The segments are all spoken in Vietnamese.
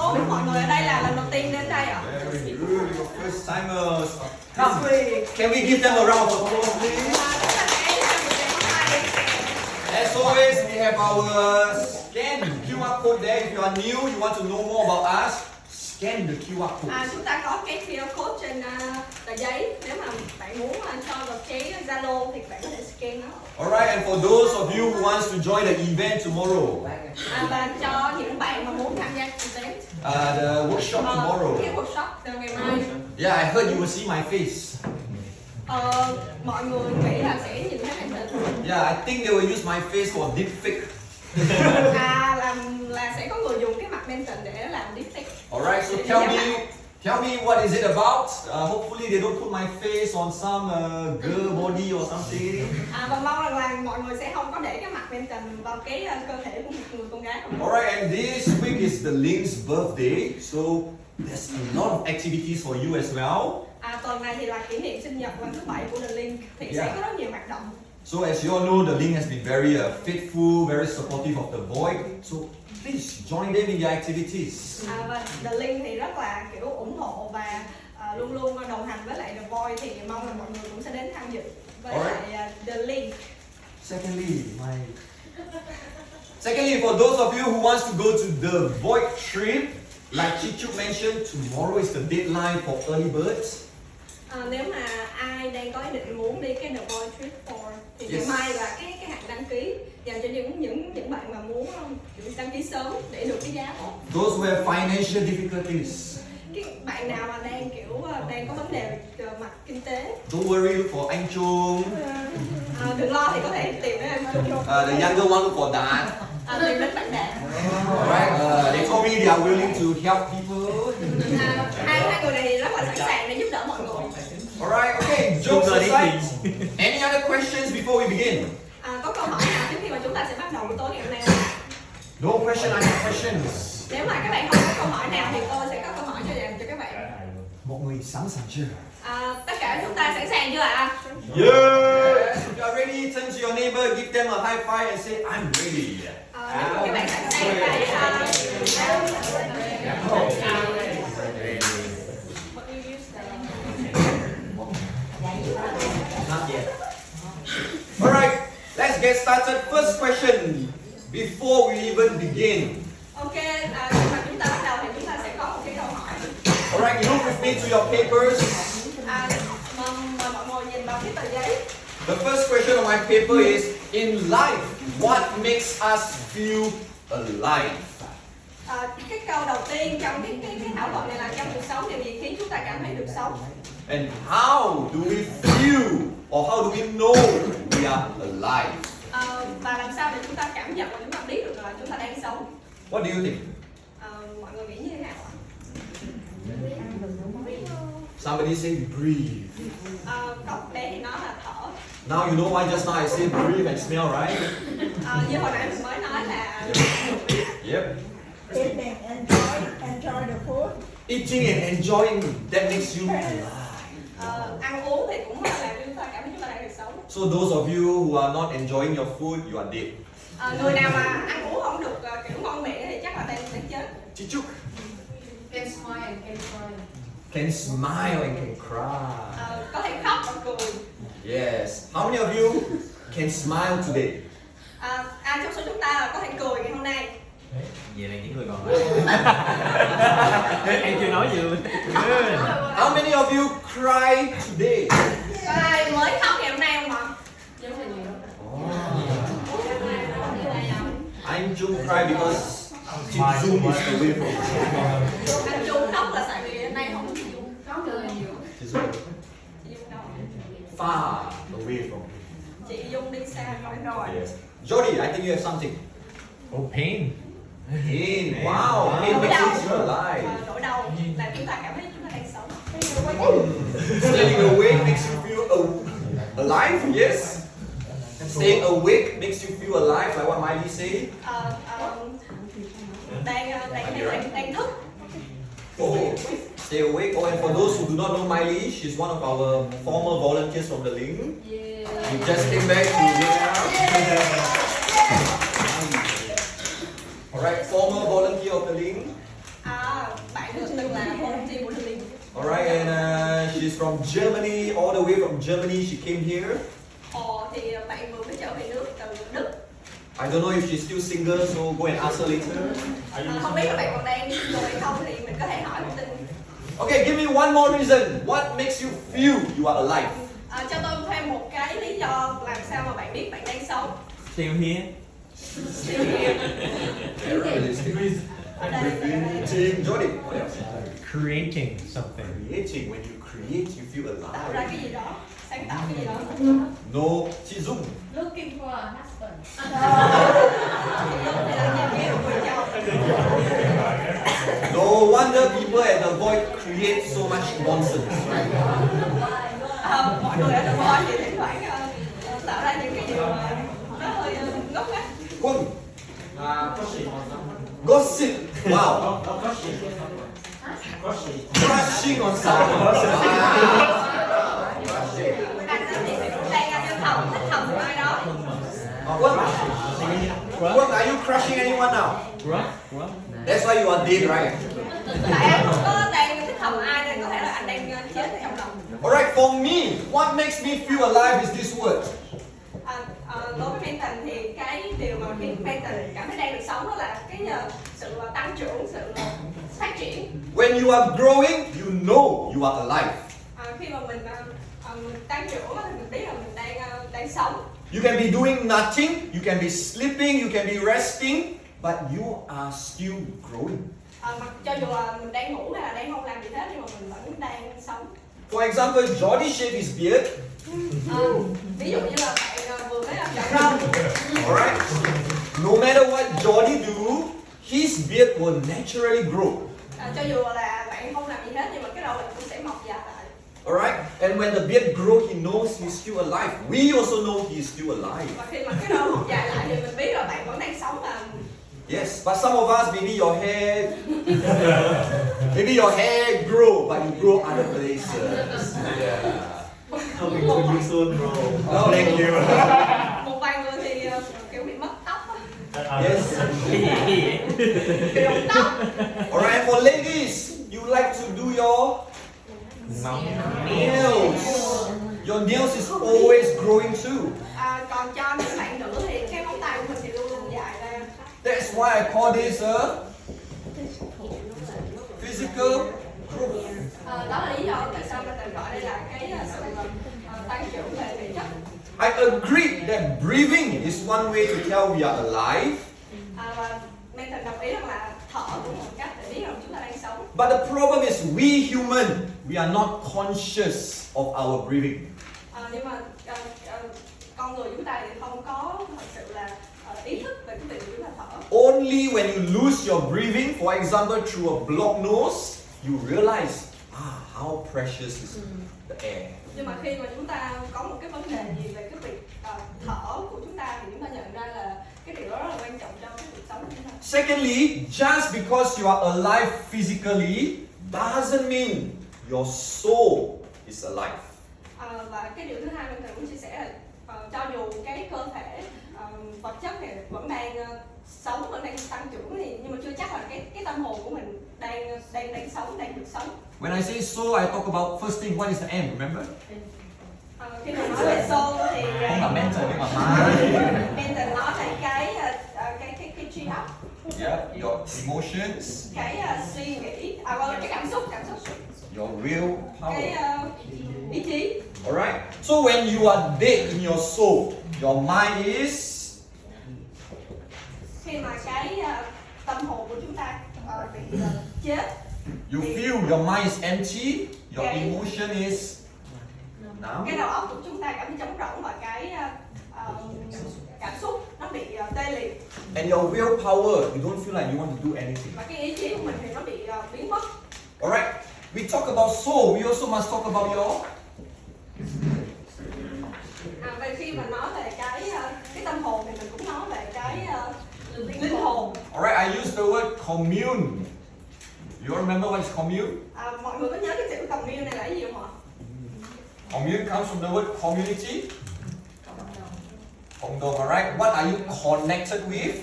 Ồ, mọi người ở đây là lần đầu tiên đến đây ạ. Very good, your first timers. Come, can we give them a round of applause, please? As always, we have our scan QR code there. If you are new, you want to know more about us, scan the QR code. Chúng ta có cái QR code trên tờ giấy. Nếu mà bạn muốn cho vào cái Zalo thì bạn có thể scan nó. Alright, and for those of you who wants to join the event tomorrow, và cho những bạn mà muốn tham gia event, the workshop tomorrow. cái workshop ngày mai. Yeah, I heard you will see my face. Mọi người nghĩ là sẽ nhìn thấy màn hình. Yeah, I think they will use my face for deepfake. Là sẽ có người dùng cái mặt Benton để làm deepfake. Alright, so tell me what is it about? Hopefully they don't put my face on some girl body or something. Và mong rằng là mọi người sẽ không có để cái mặt Benton vào cái cơ thể của một người con gái. Alright, and this week is the Link's birthday, so there's a lot of activities for you as well. Tuần này thì là kỷ niệm sinh nhật lần thứ 7 của The Link, thì sẽ có rất nhiều hoạt động. So as you all know, the Link has been very faithful, very supportive of the Void. So please join them in their activities. Và The Link thì rất là kiểu ủng hộ và luôn luôn đồng hành với lại The Void, thì mong là mọi người cũng sẽ đến tham dự với lại The Link. Secondly, for those of you who wants to go to the Void trip, like Chichuk mentioned, tomorrow is the deadline for early birds. Nếu mà ai đang có ý định muốn đi cái The Void Trip Tour thì ngày mai là cái hạn đăng ký dành cho những bạn mà muốn đăng ký sớm để được cái giá tốt. Those who have financial difficulties. Cái bạn nào mà đang có vấn đề về mặt kinh tế. Don't worry, look for anh Chung. Đừng lo thì có thể tìm đến anh Chung. The younger one look for Dad. Tìm đến bạn Đạt. Alright, they told me they are willing to help people. Hai người này thì rất là sẵn sàng để giúp đỡ mọi người. Alright, okay, jokes aside. Any other questions before we begin? Có câu hỏi nào trước khi mà chúng ta sẽ bắt đầu buổi tối ngày hôm nay không? No question, I have questions. Nếu mà các bạn không có câu hỏi nào thì tôi sẽ có câu hỏi dành cho các bạn. Mọi người sẵn sàng chưa? Tất cả chúng ta sẵn sàng chưa ạ? Yes! If you are ready, turn to your neighbor, give them a high five and say, I'm ready. Các bạn sẵn sàng Not yet. Alright, let's get started. First question, before we even begin. Ok, khi mà chúng ta bắt đầu thì chúng ta sẽ có một cái câu hỏi. Alright, look with me to your papers. Mời mọi người nhìn vào cái tờ giấy. The first question on my paper is, in life, what makes us feel alive? Cái câu đầu tiên trong cái thảo luận này là trong cuộc sống điều gì khiến chúng ta cảm thấy được sống? And how do we feel, or how do we know we are alive? Và làm sao để chúng ta cảm nhận và chúng ta biết được là chúng ta đang sống? What do you think? Mọi người nghĩ như thế nào ạ? Somebody say breathe. Có bé thì nói là thở. Now you know why just now I say breathe and smell, right? Như hồi nãy mình mới nói là Yep. Eating, enjoy the food. Eating and enjoying, that makes you alive. Ăn uống thì cũng là làm cho chúng ta cảm thấy chúng ta đang được sống. So those of you who are not enjoying your food, you are dead. Người nào mà ăn uống không được kiểu ngon miệng thì chắc là đang chết. Chichuk. Can smile and can cry. Can smile and can cry. Có thể khóc và cười. Yes. How many of you can smile today? Ai trong số chúng ta là có thể cười ngày hôm nay? Vậy là những người còn lại. Em chưa nói gì luôn. How many of you cry today? Có ai mới khóc ngày hôm nay không ạ? I'm Jung cry because Zoom is away from me. Anh Trung khóc là tại vì hôm nay không có Dung khóc được nhiều. Far away from me. Chị Dung đi xa rồi. Yes. Jody, I think you have something. Oh, pain. Pain. Wow. Pain makes you alive. Nỗi đau làm chúng ta cảm thấy chúng ta đang sống. Staying awake makes you feel alive. Yes. Staying awake makes you feel alive, like what Miley say. Đang thức. Oh, stay awake. Oh, and for those who do not know Miley, she's one of our former volunteers from the Link. We just came back to Vietnam. Alright, former volunteer of the Link. She's from Germany, all the way from Germany. She came here. Thì bạn vừa mới trở về nước từ Đức. I don't know if she's still single, so go and ask her later. Không biết là bạn còn đang rồi hay không thì mình có thể hỏi một tin. Okay, give me one more reason. What makes you feel you are alive? Cho tôi thêm một cái lý do làm sao mà bạn biết bạn đang sống. Still here. Ở đây. Creating, Jordi. What else? Creating something. Creating. When you create, you feel Tạo ra alive. cái gì đó, sáng tạo cái gì đó. No, chị Dung. Looking for a husband. No wonder people at the Void create so much nonsense, right? Mọi người ở The Voice thì thỉnh thoảng tạo ra những cái điều mà nó hơi ngốc nghếch. Quân. Gossip. Wow. Crushing on someone. Đang thầm ai đó. Quân, are you crushing anyone now? What? That's why you are dead, right? Tại anh không có đang thích thầm ai nên có thể là anh đang chết ở trong lòng. Alright, for me, what makes me feel alive is this word. Đối với Phantom thì cái điều mà khiến Phantom cảm thấy đang được sống đó là cái sự tăng trưởng, sự phát triển. When you are growing, you know you are alive. Khi mà mình tăng trưởng thì mình biết là mình đang sống. You can be doing nothing, you can be sleeping, you can be resting, but you are still growing. Mặc cho dù là mình đang ngủ hay là đang không làm gì hết nhưng mà mình vẫn đang sống. For example, Jordi shaved his beard. Ví dụ như là bạn vừa mới làm chọn rau. Alright? No matter what Jordi do, his beard will naturally grow. Cho dù là bạn không làm gì hết nhưng mà cái rau bạn cũng sẽ mọc dài lại. Alright? And when the beard grows, he knows he's still alive. We also know he is still alive. Và khi mà cái rau mọc dài lại thì mình biết là bạn vẫn đang sống và Yes, but some of us, maybe your hair grow, but you grow other places. Yeah. Coming to you soon, bro. No, thank you. một vài người thì kiểu bị mất tóc á. Yes. Bị rụng tóc. Alright, for ladies, you like to do your nails. Your nails is always growing too. Còn cho những bạn nữ thì cái móng tay của mình thì luôn luôn dài ra. That's why I call this a physical growth. Đó là lý do tại sao mình gọi đây là cái sự tăng trưởng về thể chất. I agree that breathing is one way to tell we are alive. Và mình đồng ý rằng là thở cũng là một cách để biết rằng chúng ta đang sống. But the problem is we human, we are not conscious of our breathing. Nhưng mà con người chúng ta thì không có thật sự là ý thức về cái việc chúng ta thở. Only when you lose your breathing, for example, through a blocked nose, you realize, how precious is the air. Nhưng mà khi mà chúng ta có một cái vấn đề gì về cái việc thở của chúng ta thì chúng ta nhận ra là cái điều đó rất là quan trọng trong cái cuộc sống của chúng ta. Secondly, just because you are alive physically doesn't mean your soul is alive. Và cái điều thứ hai mình cũng chia sẻ là cho dù cái cơ thể vật chất này vẫn đang sống, vẫn đang tăng trưởng thì nhưng mà chưa chắc là cái tâm hồn của mình đang sống, đang được sống. When I say soul, I talk about first thing. What is the M? Remember? Khi mà nói về soul thì Không là mental nhưng mà mind. mental nói là cái trí óc. Yeah, your emotions, Cái suy nghĩ, cái cảm xúc. your will Cái power. ý chí. Alright? So when you are dead in your soul, your mind is Khi mà cái tâm hồn của chúng ta bị chết, you feel your mind is empty, your emotion is numb. cái đầu óc của chúng ta cảm thấy trống rỗng và cái cảm xúc nó bị tê liệt. And your will power, you don't feel like you want to do anything. Và cái ý chí của mình thì nó bị biến mất. Alright? We talk about soul, we also must talk about your Về khi mà nói về cái tâm hồn thì mình cũng nói về cái linh hồn. Alright, I use the word commune. You all remember what is commune? Mọi người có nhớ cái chữ commune này là cái gì không ạ? Commune comes from the word community. Cộng đồng, alright? What are you connected with?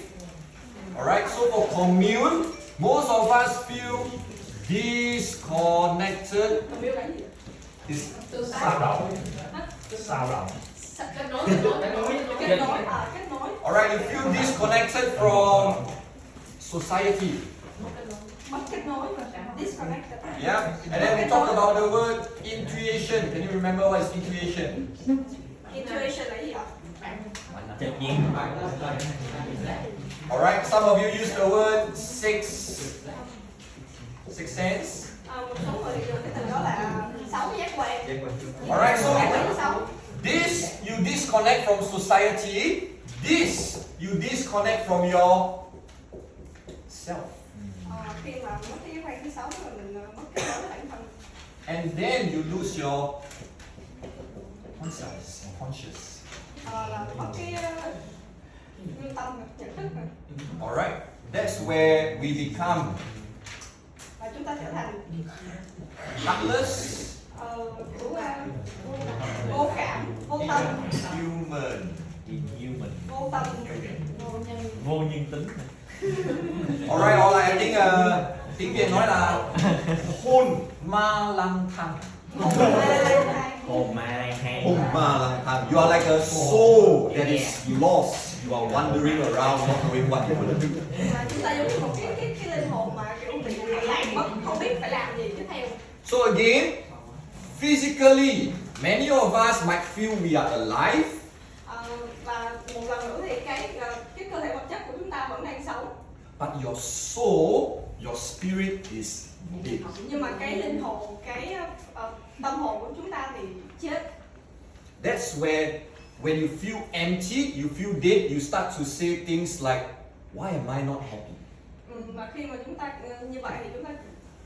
Alright, so for commune, most of us feel disconnected. Commune là cái gì? Is Tương tác. sao động? Hả? Sao động? Kết nối. Kết nối. Alright, you feel disconnected from society. Mất kết nối và disconnected. Yeah. And then we talk about the word intuition. Can you remember what is intuition? Intuition là gì ạ? Tự nhiên. Alright, some of you use the word sixth sense. Một số người thì dùng cái từ đó là sáu giác quan. Alright, so Giác quan thứ sáu. this you disconnect from society. This you disconnect from your self. Khi mà mất cái giác quan thứ sáu thì mình mất kết nối với bản thân. And then you lose your conscious. Là mất cái lương tâm, nhận thức rồi. Alright, that's where we become Và chúng ta trở thành heartless kiểu vô cảm, vô tâm, human. Inhuman. vô tâm, vô nhân. Vô nhân tính. Alright, or I think tiếng Việt nói là hồn ma lang thang. Hồn ma lang thang. Hồn ma lang thang. You are like a soul that is lost. You are wandering around, not knowing what you want to do. Và chúng ta giống như một cái linh hồn mà kiểu bị lạc mất, không biết phải làm gì tiếp theo. So again, physically, many of us might feel we are alive, Và một lần nữa thì cái cơ thể vật chất của chúng ta vẫn đang sống, but your soul, your spirit is dead. nhưng mà cái linh hồn, cái tâm hồn của chúng ta thì chết. That's where when you feel empty, you feel dead, you start to say things like, why am I not happy? Và khi mà chúng ta như vậy thì chúng ta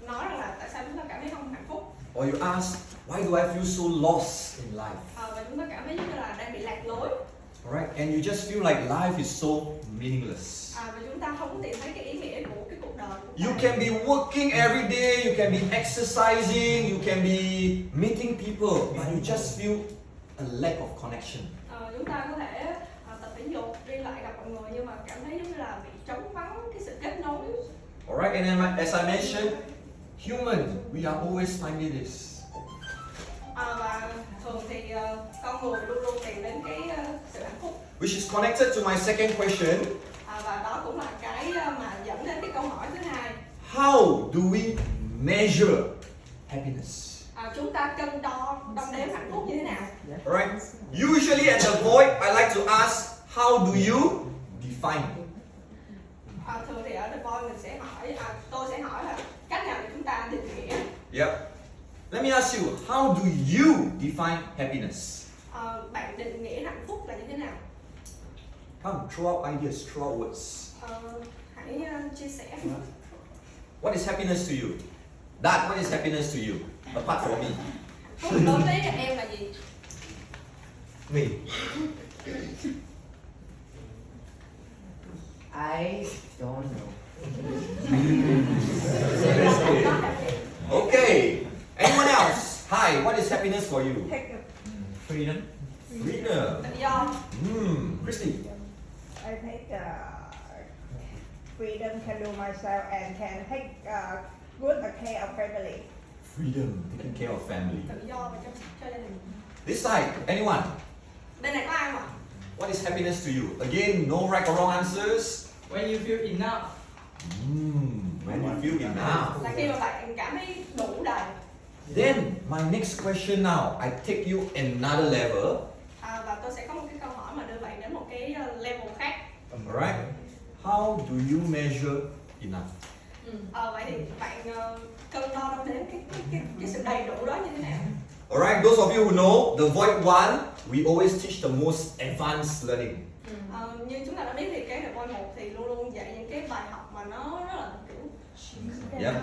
nói rằng là tại sao chúng ta cảm thấy không hạnh phúc, Or you ask, why do I feel so lost in life? và chúng ta cảm thấy như là đang bị lạc lối, Alright, and you just feel like life is so meaningless. và chúng ta không tìm thấy cái ý nghĩa của cái cuộc đời của You ta. can be working every day, you can be exercising, you can be meeting people, but you just feel a lack of connection. Chúng ta có thể tập thể dục, đi lại gặp mọi người nhưng mà cảm thấy giống như là bị trống vắng cái sự kết nối. Alright, and then as I mentioned, human, we are always finding this. Và thường thì con người luôn luôn tìm đến cái sự hạnh phúc. Which is connected to my second question. Và đó cũng là cái mà dẫn đến cái câu hỏi thứ hai. How do we measure happiness? Chúng ta cân đo đong đếm hạnh phúc như thế nào? Alright, usually at the void, I like to ask, how do you define? Thường thì ở The Voice mình sẽ hỏi, tôi sẽ hỏi là cách nào để chúng ta định nghĩa. Yep. Let me ask you, how do you define happiness? Bạn định nghĩa hạnh phúc là như thế nào? Come, throw out ideas, throw out words. Hãy chia sẻ. What is happiness to you? Dad, what is happiness to you? Apart from me. Phúc đối với em là gì? Me. I don't know. Okay. Anyone else? Hi, what is happiness for you? Take a Freedom. Freedom. Tự do. Christy. I take freedom, can do myself and can take good care of family. Freedom, taking care of family. Tự do và chăm sóc cho gia đình. This side, anyone? Bên này có ai không ạ? What is happiness to you? Again, no right or wrong answers. When you feel enough. When you feel enough. Là khi mà bạn cảm thấy đủ đầy. Then, my next question now, I take you another level. Và tôi sẽ có một cái câu hỏi mà đưa bạn đến một cái level khác. Alright? How do you measure enough? Vậy thì bạn cân đo đong đếm cái sự đầy đủ đó như thế nào? Alright, those of you who know, the void one, we always teach the most advanced learning. Như chúng ta đã biết thì cái The Voice 1 thì luôn luôn dạy những cái bài học mà nó rất là kiểu Yep.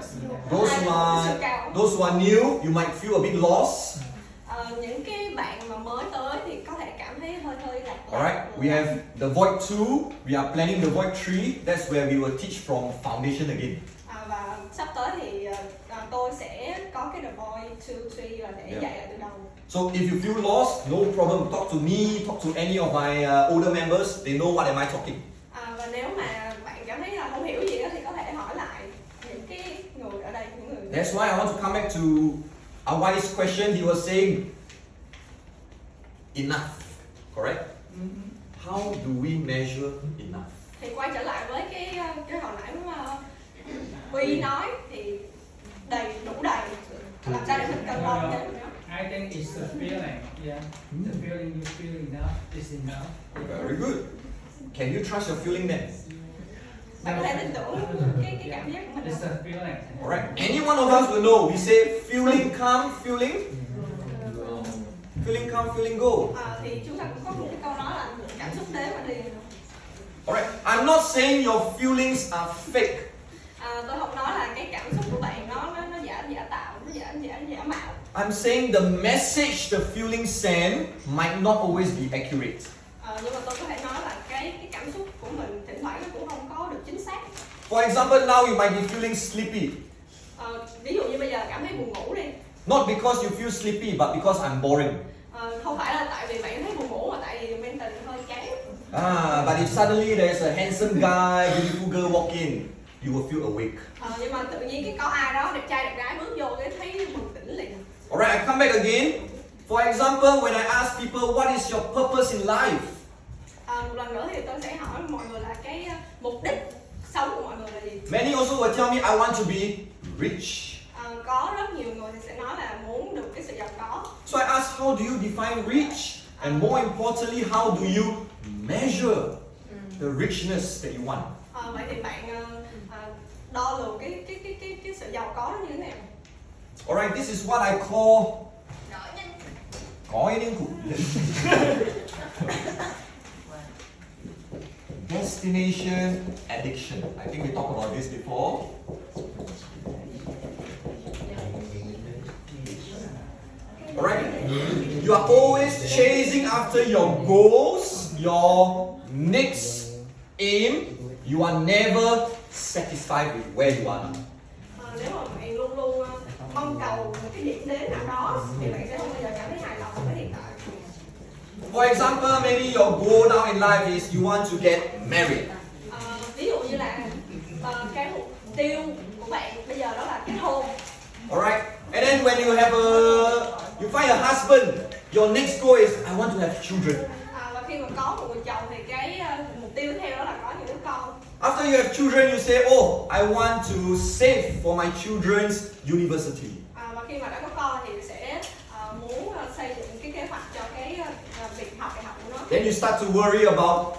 Those who are new, you might feel a bit lost. những cái bạn mà mới tới thì có thể cảm thấy hơi lạc lõng. Alright, we have the void 2, we are planning the void 3, that's where we will teach from foundation again. Và sắp tới thì tôi sẽ có cái The Voice 2, 3 là để dạy lại từ đầu. So if you feel lost, no problem, talk to me, talk to any of my older members, they know what am I talking. Và nếu mà bạn cảm thấy là không hiểu gì đó thì có thể hỏi lại những cái người ở đây, những người. That's why I want to come back to a wise question. He was saying, enough, correct? How do we measure enough? Thì quay trở lại với cái hồi nãy mà Huy nói thì đủ đầy, làm sao để mình cân đo đong đếm được nó? I think it's the feeling. Yeah. The feeling you feel enough is enough. Very good. Can you trust your feeling then? Bạn có thể tin tưởng cái cảm giác của mình It's không? the feeling. Alright. Any one of us will know. We say feeling come, feeling come, feeling go. Thì chúng ta cũng có một cái câu nói là cảm xúc đến và đi. Alright. I'm not saying your feelings are fake. Tôi không nói là cái cảm xúc của bạn nó giả tạo, nó giả mạo. I'm saying the message the feeling send might not always be accurate. Nhưng mà tôi có thể nói là cái cảm xúc của mình thỉnh thoảng nó cũng không có được chính xác. For example, now you might be feeling sleepy. Ví dụ như bây giờ cảm thấy buồn ngủ đi. Not because you feel sleepy, but because I'm boring. Không phải là tại vì bạn thấy buồn ngủ mà tại vì mental hơi chán. But if suddenly there's a handsome guy, beautiful girl walk in, you will feel awake. Nhưng mà tự nhiên cái có ai đó đẹp trai đẹp gái bước vô cái thấy bừng tỉnh liền. Alright, I come back again. For example, when I ask people what is your purpose in life, Một lần nữa thì tôi sẽ hỏi mọi người là cái mục đích sống của mọi người là gì. many also will tell me I want to be rich. Có rất nhiều người thì sẽ nói là muốn được cái sự giàu có. So I ask, how do you define rich? And more importantly, how do you measure the richness that you want? Vậy thì bạn đo lường cái sự giàu có nó như thế nào? Alright, this is what I call Gói cụ. Destination addiction. I think we talked about this before. Alright? You are always chasing after your goals, your next aim. You are never satisfied with where you are. Nếu mà bạn luôn luôn mong cầu một cái điểm đến nào đó thì bạn sẽ không bao giờ cảm thấy hài lòng với hiện tại. For example, maybe your goal now in life is you want to get married. Ví dụ như là cái mục tiêu của bạn bây giờ đó là kết hôn. Alright? And then when you have you find a husband, your next goal is I want to have children. Và khi mà có một người chồng thì cái mục tiêu tiếp theo đó là có những đứa con. After you have children, you say, oh, I want to save for my children's university. Và khi mà đã có con thì sẽ muốn xây dựng cái kế hoạch cho cái việc học đại học của nó. Then you start to worry about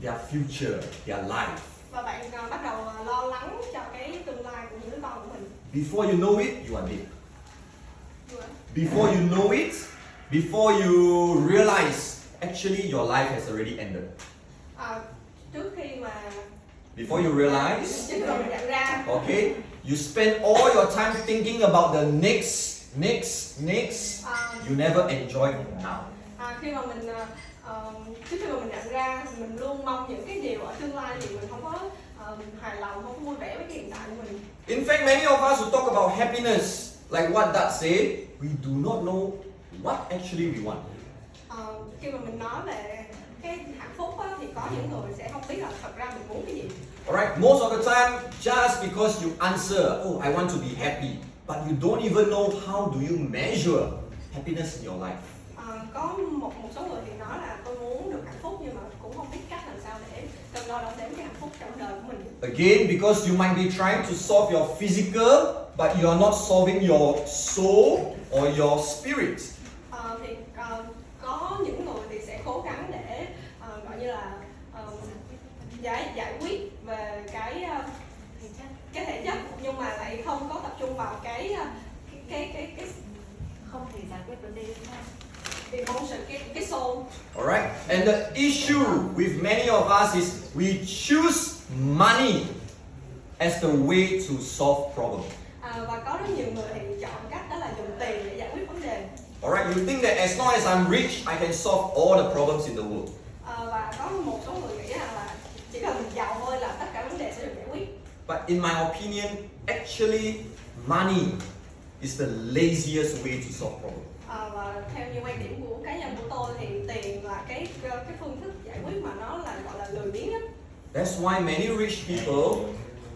their future, their life. Và bạn bắt đầu lo lắng cho cái tương lai của những đứa con của mình. Before you know it, you are dead. Before you know it, before you realize, actually your life has already ended. Trước khi mà Before you realize, trước khi mình nhận ra, okay, you spend all your time thinking about the next. You never enjoy now. Khi mà mình trước khi mà mình nhận ra, mình luôn mong những cái điều ở tương lai thì mình không có hài lòng, không có vui vẻ với cái hiện tại của mình. In fact, many of us who talk about happiness, like what Dad said, we do not know what actually we want. Khi mà mình nói về cái hạnh phúc á, thì có những người sẽ không biết là thật ra mình muốn cái gì. Alright, most of the time, just because you answer, oh, I want to be happy, but you don't even know how do you measure happiness in your life. Có một số người thì nói là tôi muốn được hạnh phúc nhưng mà cũng không biết cách làm sao để cân đo đong đếm cái hạnh phúc trong đời của mình. Again, because you might be trying to solve your physical, but you are not solving your soul or your spirit. Thì có những người thì sẽ cố gắng để gọi như là giải quyết về cái thể chất nhưng mà lại không có tập trung vào cái không thể giải quyết vấn đề thứ hai. emotion, cái soul. Alright, and the issue with many of us is we choose money as the way to solve problems. Và có rất nhiều người thì chọn cách đó là dùng tiền để giải quyết vấn đề. Alright, you think that as long as I'm rich, I can solve all the problems in the world. Và có một số người nghĩ rằng là chỉ cần mình giàu thôi là tất cả vấn đề sẽ được giải quyết. But in my opinion, actually, money is the laziest way to solve problems. Và theo như quan điểm của cá nhân của tôi thì tiền là cái phương thức giải quyết mà nó là gọi là lười biếng nhất. That's why many rich people,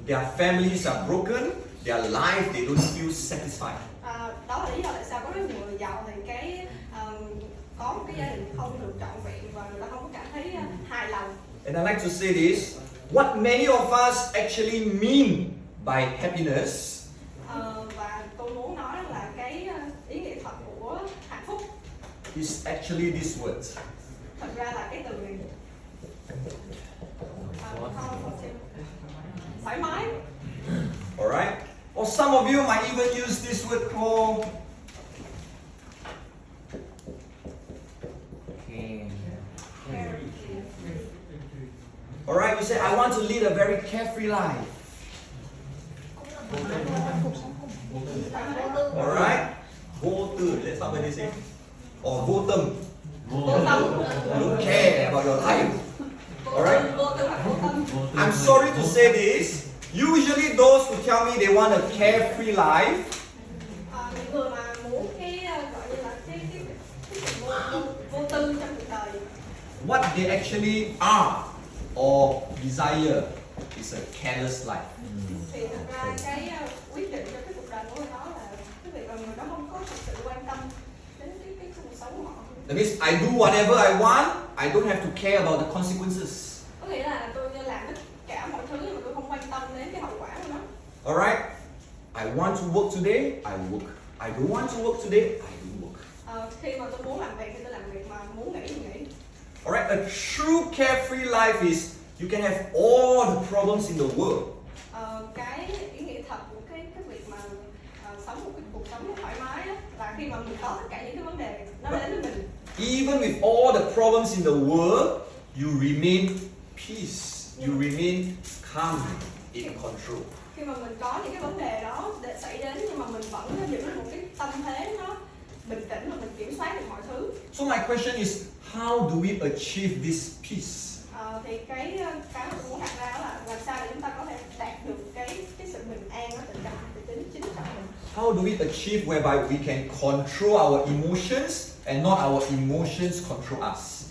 their families are broken, their life they don't feel satisfied. Đó là lý do tại sao có rất nhiều người giàu thì có một cái gia đình không được trọn vẹn và người ta không có cảm thấy hài lòng. And I like to say this, what many of us actually mean by happiness Và tôi muốn nói là cái ý nghĩa thật của hạnh phúc is actually this word. thật ra là cái từ này. Thoải mái. Alright? Or some of you might even use this word called alright, you say I want to lead a very carefree life. Alright? Vô tư, let somebody say. Or vô tâm. Vô tâm. You care about your life. Alright? Vô tư hoặc vô tâm. I'm sorry to say this. Usually those who tell me they want a carefree life, Những người mà muốn cái gọi như là cái vô tư trong cuộc đời. what they actually are or desire is a careless life. Thì thật ra cái quyết định cho cái cuộc đời của người đó là cái việc là người đó không có thực sự quan tâm đến cái cuộc sống của họ. That means I do whatever I want, I don't have to care about the consequences. Có nghĩa là tôi làm tất cả mọi thứ nhưng mà tôi không quan tâm đến cái hậu quả của nó. Alright? I want to work today, I work. I don't want to work today, I don't work. Khi mà tôi muốn làm việc thì tôi làm việc, mà muốn nghỉ thì nghỉ. Alright? A true carefree life is you can have all the problems in the world. Cái ý nghĩa thật của cái việc mà sống một cái cuộc sống thoải mái đó, là khi mà mình có tất cả những cái vấn đề nó đến với mình. Even with all the problems in the world, you remain peace. You remain calm, in control. Khi mà mình có những cái vấn đề đó để xảy đến nhưng mà mình vẫn giữ được một cái tâm thế nó bình tĩnh và mình kiểm soát được mọi thứ. So my question is, how do we achieve this peace? Thì cái mà tôi muốn đặt ra đó là làm sao để chúng ta có thể đạt được cái sự bình an, nó tự trọng, tự tính chính trọng mình. How do we achieve whereby we can control our emotions and not our emotions control us?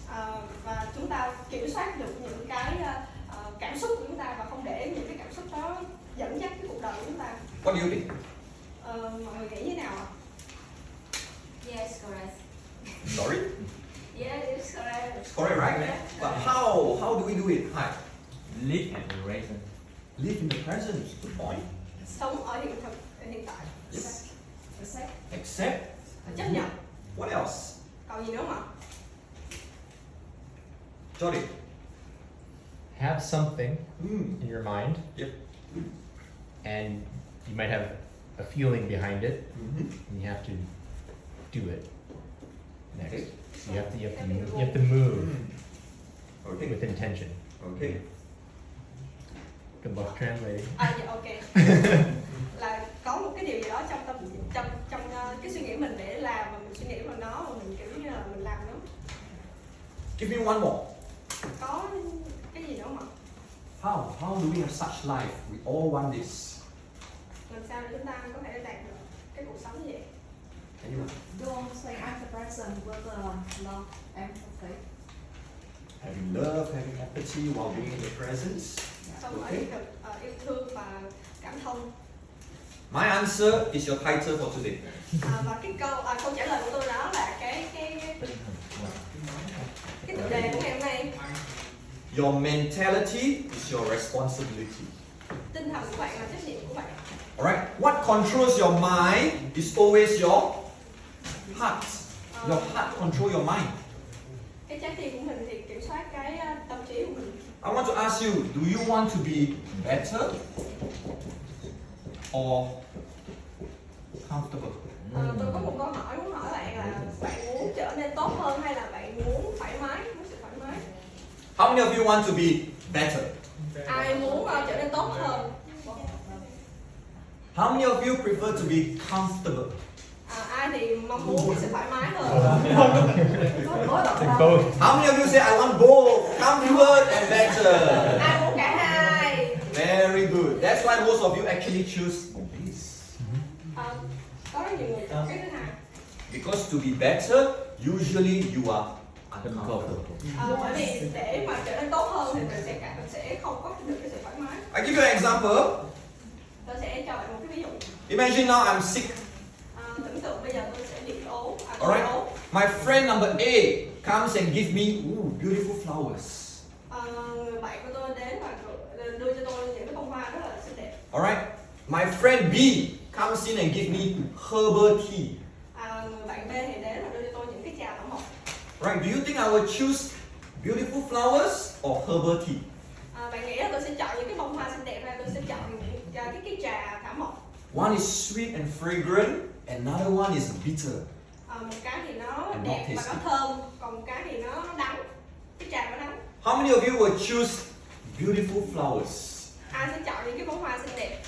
Và chúng ta kiểm soát được những cái cảm xúc của chúng ta và không để những cái cảm xúc đó dẫn dắt cái cuộc đời của chúng ta. What do you think? Mọi người nghĩ như nào ạ? Yes, correct. Sorry? Yeah, it's correct. It's correct, right? But how do we do it? Hi. Live at the present. Live in the present. Good point. Sống ở hiện tại. Yes. Accept. Accept. Chấp nhận. What else? Còn gì nữa mà? Jody. Have something Mm. in your mind, Yep. and you might have a feeling behind it, Mm-hmm. and you have to do it next. Okay. So you have to move Okay. with intention. Okay. Good luck translating. Dạ ok. Là có một cái điều gì đó trong cái suy nghĩ mình để làm, mà mình suy nghĩ vào nó và mình kiểu như là mình làm nó. Give me one more. Có cái gì nữa mà? How do we have such life? We all want this. Làm sao để chúng ta có thể đạt được cái cuộc sống như vậy? Anyone? Don't say I'm the present with love and faith. Having love, having empathy while being in the presence. Sống ở Okay. hiện thực, yêu thương và cảm thông. My answer is your title for today. Và cái câu trả lời của tôi đó là cái tựa đề của ngày hôm nay. Your mentality is your responsibility. Tinh thần của bạn là trách nhiệm của bạn. Alright? What controls your mind is always your heart. Your heart control your mind. Cái trái tim của mình thì kiểm soát cái tâm trí của mình. I want to ask you, do you want to be better or comfortable? Tôi có một câu hỏi muốn hỏi bạn là bạn muốn trở nên tốt hơn hay là bạn muốn thoải mái, muốn sự thoải mái? How many of you want to be better? Ai muốn trở nên tốt hơn? How many of you prefer to be comfortable? Ai thì mong muốn cái sự thoải mái hơn? Take both. How many of you say I want both, comfort and better? Ai muốn cả hai? Very good. That's why most of you actually choose this. Có rất nhiều người chọn cái thứ hai. Because to be better, usually you are uncomfortable. Bởi vì để mà trở nên tốt hơn thì mình sẽ không có được cái sự thoải mái. I give you an example. Tôi sẽ cho bạn một cái ví dụ. Imagine now I'm sick. Tưởng tượng bây giờ tôi sẽ bị ốm. Alright. My friend number A comes and give me beautiful flowers. Người bạn của tôi đến và đưa cho tôi những cái bông hoa rất là xinh đẹp. Alright. My friend B comes in and give me herbal tea. Người bạn B thì đến và đưa cho tôi những cái trà thảo mộc. Right? Do you think I will choose beautiful flowers or herbal tea? Bạn nghĩ là tôi sẽ chọn những cái bông hoa xinh đẹp hay tôi sẽ chọn những cái trà thảo mộc? One is sweet and fragrant, another one is bitter. Một cái thì nó And đẹp not và nó tasty. thơm, còn một cái thì nó đắng. Cái trà nó đắng. How many of you will choose beautiful flowers? Ai sẽ chọn những cái bông hoa xinh đẹp?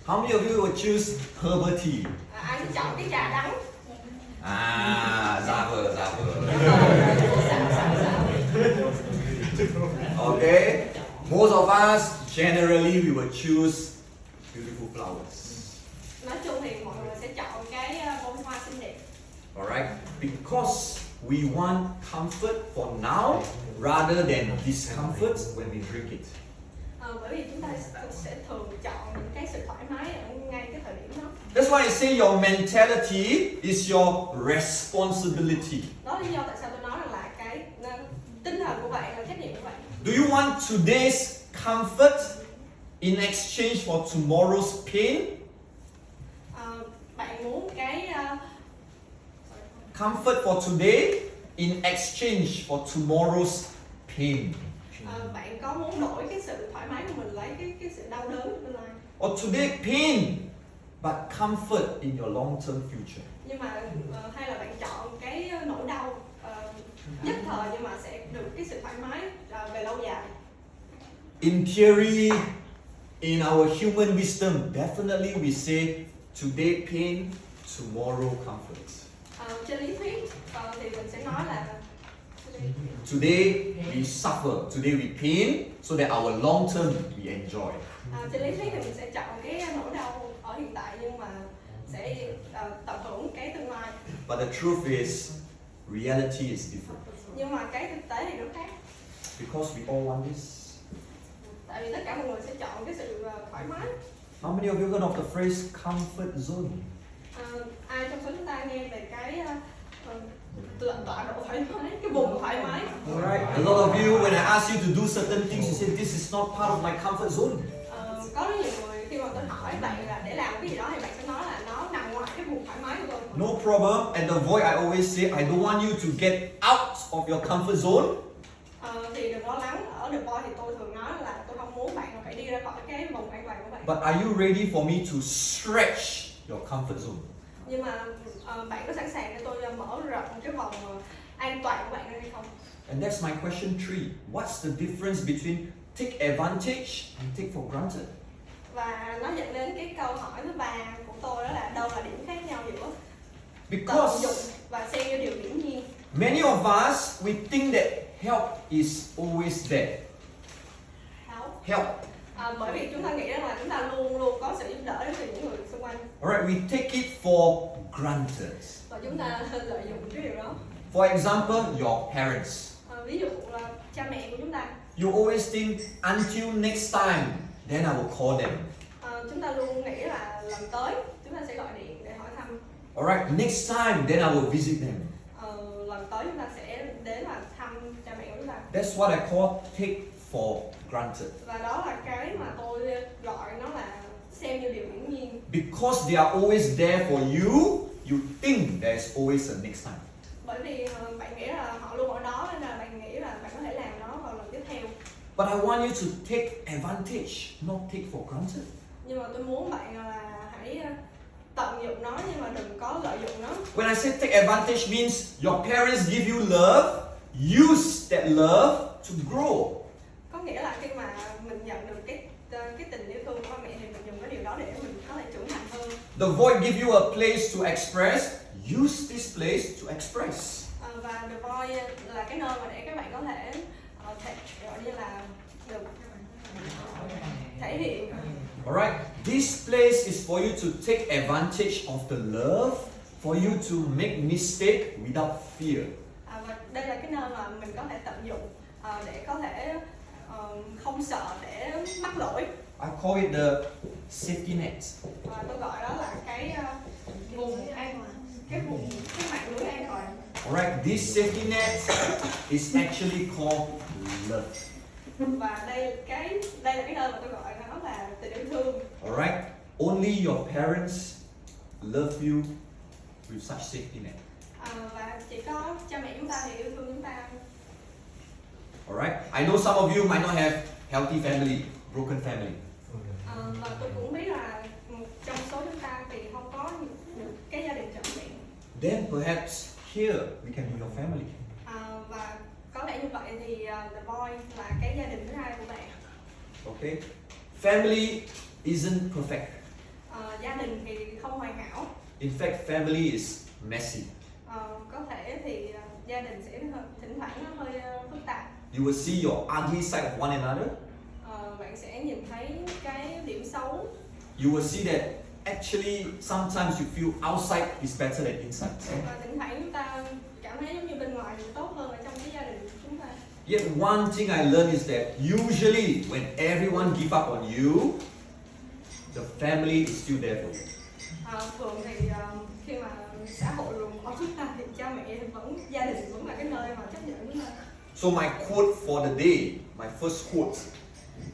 How many of you will choose herbal tea? Ai sẽ chọn cái trà đắng? Giả vờ. Xạo, xạo, xạo. Okay. Most of us, generally, we will choose beautiful flowers. Nói chung thì mọi người sẽ chọn cái bông hoa xinh đẹp. Alright? Because we want comfort for now rather than discomfort when we drink it. Bởi vì chúng ta sẽ thường chọn những cái sự thoải mái ở ngay cái thời điểm đó. That's why I say your mentality is your responsibility. Đó là lý do tại sao tôi nói rằng là cái tinh thần của bạn là trách nhiệm của bạn. Do you want today's comfort in exchange for tomorrow's pain? Bạn muốn cái Comfort for today in exchange for tomorrow's pain. bạn có muốn đổi cái sự thoải mái của mình lấy cái sự đau đớn của tương lai? Or today pain, but comfort in your long-term future. Nhưng mà hay là bạn chọn cái nỗi đau nhất thời nhưng mà sẽ được cái sự thoải mái về lâu dài. In theory, in our human wisdom, definitely we say today pain, tomorrow comfort. Trên lý thuyết thì mình sẽ nói là Today we suffer, today we pain, so that our long term we enjoy. trên lý thuyết thì mình sẽ chọn cái nỗi đau ở hiện tại nhưng mà sẽ tận hưởng cái tương lai. But the truth is, reality is different. Nhưng mà cái thực tế thì nó khác. Because we all want this. Tại vì tất cả mọi người sẽ chọn cái sự thoải mái. How many of you heard of the phrase comfort zone? Ai trong số chúng ta nghe về cái tọa độ thoải mái, cái vùng thoải mái? Alright. A lot of you, when I ask you to do certain things, you say this is not part of my comfort zone. Có rất nhiều người khi mà tôi hỏi bạn là để làm cái gì đó thì bạn sẽ nói là nó nằm ngoài cái vùng thoải mái của tôi. No problem. At the Void, I always say I don't want you to get out of your comfort zone. Thì đừng lo lắng, ở The Boy thì tôi thường nói là tôi không muốn bạn phải đi ra khỏi cái vùng an toàn của bạn. But are you ready for me to stretch your comfort zone? Nhưng mà bạn có sẵn sàng để tôi mở rộng cái vòng an toàn của bạn ra hay không? And that's my question 3. What's the difference between take advantage and take for granted? Và nó dẫn đến cái câu hỏi thứ 3 của tôi, đó là đâu là điểm khác nhau giữa tận dụng Because và xem như điều hiển nhiên. many of us, we think that help is always there. Help. Bởi vì chúng ta nghĩ rằng là chúng ta luôn luôn có sự giúp đỡ đến từ những người xung quanh Alright, we take it for granted. và chúng ta lợi dụng cái điều đó. For example, your parents. Ví dụ là cha mẹ của chúng ta. You always think until next time, then I will call them. Chúng ta luôn nghĩ là lần tới chúng ta sẽ gọi điện để hỏi thăm. Alright, next time, then I will visit them. Lần tới chúng ta sẽ đến và thăm cha mẹ của chúng ta. That's what I call take for granted. Và đó là cái mà tôi gọi nó là xem như điều hiển nhiên. Because they are always there for you, you think there's always a next time. Bởi vì bạn nghĩ là họ luôn ở đó nên là bạn nghĩ là bạn có thể làm nó vào lần tiếp theo. But I want you to take advantage, not take for granted. Nhưng mà tôi muốn bạn là hãy tận dụng nó nhưng mà đừng có lợi dụng nó. When I say take advantage means your parents give you love, use that love to grow. Có nghĩa là khi mà mình nhận được cái tình yêu thương của ba mẹ thì mình dùng cái điều đó để mình có thể trưởng thành hơn. The Void give you a place to express, use this place to express. Và The Void là cái nơi mà để các bạn có thể gọi như là được thể hiện. Alright, this place is for you to take advantage of the love, for you to make mistake without fear. Và đây là cái nơi mà mình có thể tận dụng để có thể không sợ để mắc lỗi. I call it the safety net. Tôi gọi đó là cái vùng an cái mạng lưới an toàn. Alright, this safety net is actually called love. Và đây là cái nơi mà tôi gọi nó là tình yêu thương. Alright, only your parents love you with such safety net. Và chỉ có cha mẹ chúng ta thì yêu thương chúng ta. Alright, I know some of you might not have healthy family, broken family. Và tôi cũng biết là trong số chúng ta thì không có được cái gia đình trọn vẹn. Then perhaps here we can be your family. Và có lẽ như vậy thì the boy là cái gia đình thứ hai của bạn. Okay, family isn't perfect. Gia đình thì không hoàn hảo. In fact, family is messy. Có thể thì gia đình sẽ thỉnh thoảng nó hơi phức tạp. You will see your ugly side of one another. Bạn sẽ nhìn thấy cái điểm xấu. You will see that actually sometimes you feel outside is better than inside. Và thỉnh thoảng chúng ta cảm thấy giống như bên ngoài thì tốt hơn ở trong cái gia đình của chúng ta. Yet one thing I learned is that usually when everyone give up on you, the family is still there for you. Thường thì khi mà xã hội ruồng bỏ chúng ta thì cha mẹ gia đình vẫn là cái nơi mà chấp nhận chúng ta. So my quote for the day, my first quote,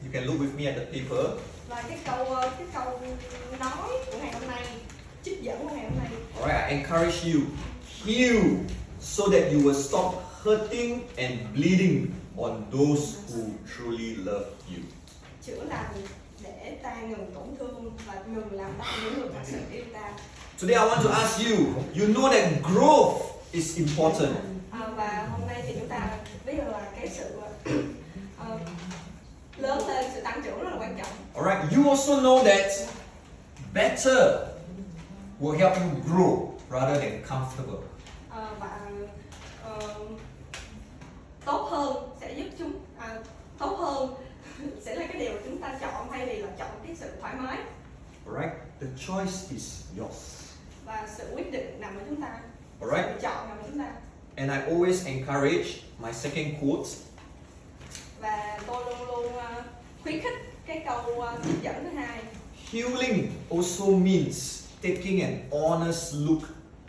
you can look with me at the paper. Và cái câu nói của ngày hôm nay, trích dẫn của ngày hôm nay. Alright, I encourage you, heal so that you will stop hurting and bleeding on those who truly love you. Chữa lành để ta ngừng tổn thương và ngừng làm đau những người thật sự yêu ta. Today I want to ask you, you know that growth is important. Và hôm nay thì chúng ta biết được là cái sự lớn lên, sự tăng trưởng rất là quan trọng. Alright, you also know that better will help you grow rather than comfortable. Và tốt hơn sẽ giúp tốt hơn sẽ là cái điều chúng ta chọn thay vì là chọn cái sự thoải mái. Alright, the choice is yours. Và sự quyết định nằm ở chúng ta. Alright. Sự chọn nằm ở chúng ta. And I always encourage my second quote. Và tôi luôn luôn khuyến khích cái câu trích dẫn thứ hai. Healing also means taking an honest look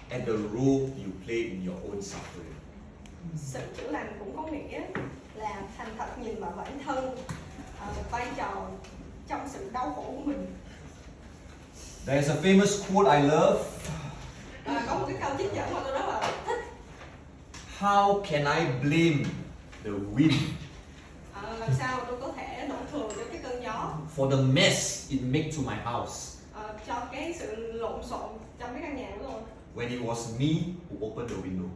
at the role you play in your own suffering. Sự chữa lành cũng có nghĩa là thành thật nhìn vào bản thân, vai trò trong sự đau khổ của mình. There's a famous quote I love. Có một cái câu trích dẫn mà tôi rất là thích. How can I blame the wind Làm sao mà tôi có thể đổ thừa cho cái cơn gió, for the mess it made to my house cho cái sự lộn xộn trong cái căn nhà của tôi, when it was me who opened the window?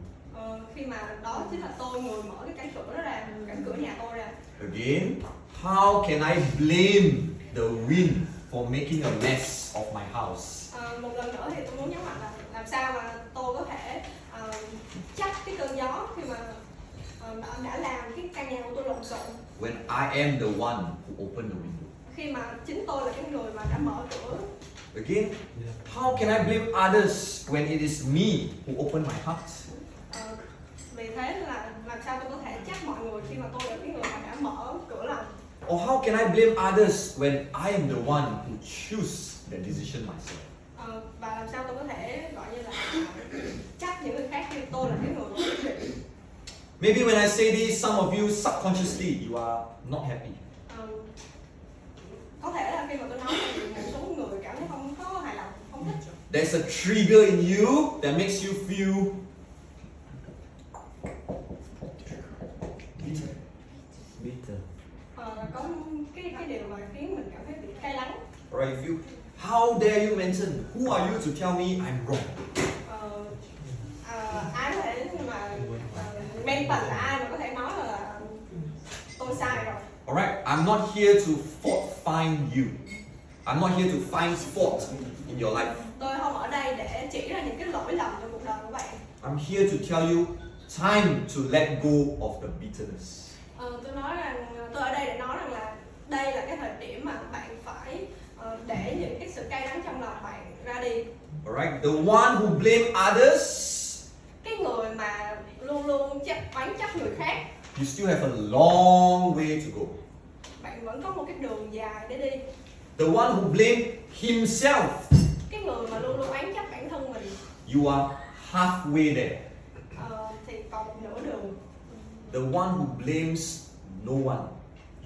khi mà đó chính là tôi người mở cái cánh cửa đó ra, cánh cửa nhà tôi ra. Again, how can I blame the wind for making a mess of my house? Một lần nữa thì tôi muốn nhấn mạnh là làm sao mà tôi có thể trách cái cơn gió khi mà đã làm cái căn nhà của tôi lộn xộn, When I am the one who opened the window. khi mà chính tôi là cái người mà đã mở cửa. Again, how can I blame others when it is me who opened my heart? Vì thế là làm sao tôi có thể trách mọi người khi mà tôi là cái người mà đã mở cửa lòng. Or how can I blame others when I am the one who choose the decision myself? Và làm sao tôi có thể gọi như là trách những người khác khi tôi là cái người quyết định. Maybe when I say this, some of you subconsciously you are not happy. Có thể là khi mà tôi nói thì một số người cảm thấy không có hài lòng, không thích. There's a trigger in you that makes you feel Bitter. Có cái điều mà khiến mình cảm thấy bị cay đắng. Alright, you how dare you mention who are you to tell me I'm wrong? Ai có thể mà mention là ai mà có thể nói là tôi sai rồi. Alright, I'm not here to fault find you. I'm not here to find fault in your life. Tôi không ở đây để chỉ ra những cái lỗi lầm trong cuộc đời của bạn. I'm here to tell you time to let go of the bitterness. Tôi nói rằng tôi ở đây để nói rằng là đây là cái thời điểm mà bạn phải để những cái sự cay đắng trong lòng bạn ra đi. Alright, the one who blame others, Cái người mà luôn luôn oán trách người khác, you still have a long way to go. bạn vẫn có một cái đường dài để đi. The one who blames himself. Cái người mà luôn luôn oán trách bản thân mình You are halfway there. thì còn một nửa đường. The one who blames no one,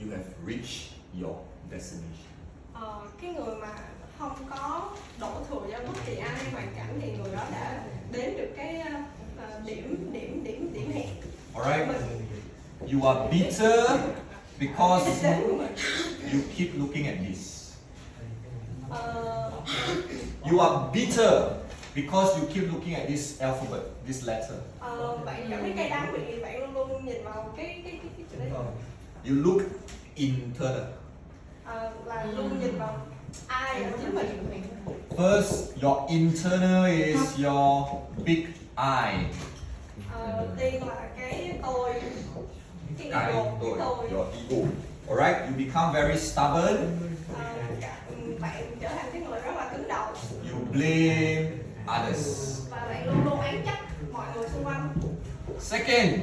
you have reached your destination. Cái người mà không có đổ thừa cho bất kỳ ai hoàn cảnh thì người đó đã đến được cái điểm hẹn. Alright? You are bitter because Cái đích đến của mình. you keep looking at this. You are bitter because you keep looking at this alphabet, this letter. Bạn cảm thấy cay đắng vì bạn luôn luôn nhìn vào cái chữ đấy. You look internal. Là luôn nhìn vào ai ở chính mình. First, your internal is your big I. Đầu tiên là cái tôi, cái ego, cái tôi. Your ego. Alright, you become very stubborn. Bạn trở thành cái người rất là cứng đầu You blame others. và bạn luôn luôn oán trách mọi người xung quanh. Second,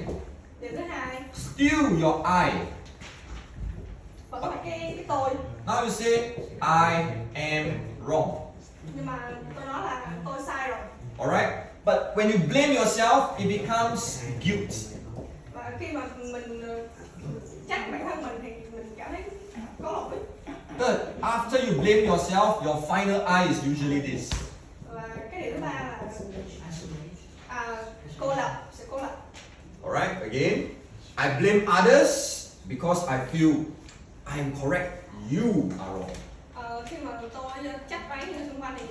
Điều thứ hai, still your I. vẫn là cái tôi, Now you say, I am wrong. nhưng mà tôi nói là tôi sai rồi. Alright? But when you blame yourself, it becomes guilt. Và khi mà mình trách bản thân mình thì mình cảm thấy có lỗi. Third, after you blame yourself, your final I is usually this. Và cái điều thứ ba là cô lập, sự cô lập. Alright, again, I blame others because I feel I am correct, you are wrong. Khi mà tôi trách oán người xung quanh thì